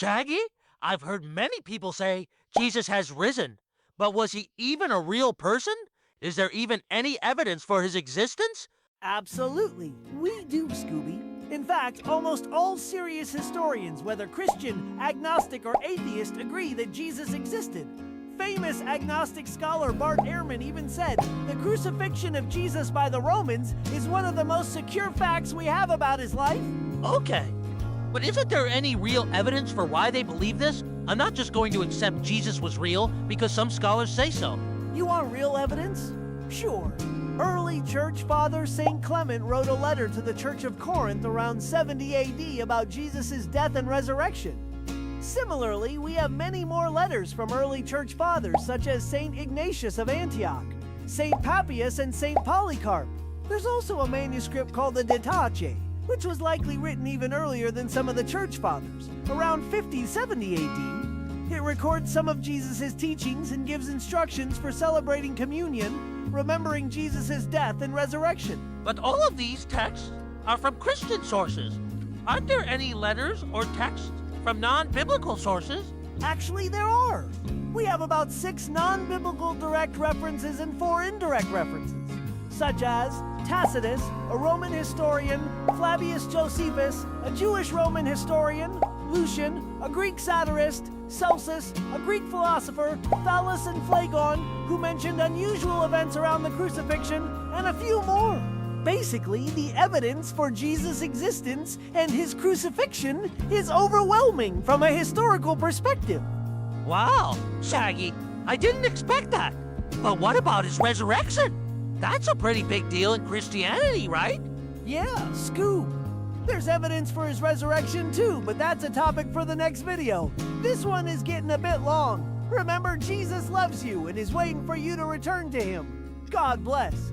Shaggy, I've heard many people say Jesus has risen, but was he even a real person? Is there even any evidence for his existence? Absolutely, we do, Scooby. In fact, almost all serious historians, whether Christian, agnostic, or atheist, agree that Jesus existed. Famous agnostic scholar Bart Ehrman even said, the crucifixion of Jesus by the Romans is one of the most secure facts we have about his life. Okay, but isn't there any real evidence for why they believe this? I'm not just going to accept Jesus was real because some scholars say so. You want real evidence? Sure. Early church father St. Clement wrote a letter to the Church of Corinth around 70 AD about Jesus' death and resurrection. Similarly, we have many more letters from early church fathers such as St. Ignatius of Antioch, St. Papias, and St. Polycarp. There's also a manuscript called the Didache, which was likely written even earlier than some of the church fathers, around 50-70 AD. It records some of Jesus' teachings and gives instructions for celebrating communion, remembering Jesus' death and resurrection. But all of these texts are from Christian sources. Aren't there any letters or texts from non-biblical sources? Actually, there are. We have about 6 non-biblical direct references and 4 indirect references, such as Tacitus, a Roman historian, Flavius Josephus, a Jewish Roman historian, Lucian, a Greek satirist, Celsus, a Greek philosopher, Thales and Phlegon, who mentioned unusual events around the crucifixion, and a few more. Basically, the evidence for Jesus' existence and his crucifixion is overwhelming from a historical perspective. Wow, Shaggy, I didn't expect that. But what about his resurrection? That's a pretty big deal in Christianity, right? Yeah, Scoob. There's evidence for his resurrection too, but that's a topic for the next video. This one is getting a bit long. Remember, Jesus loves you and is waiting for you to return to him. God bless.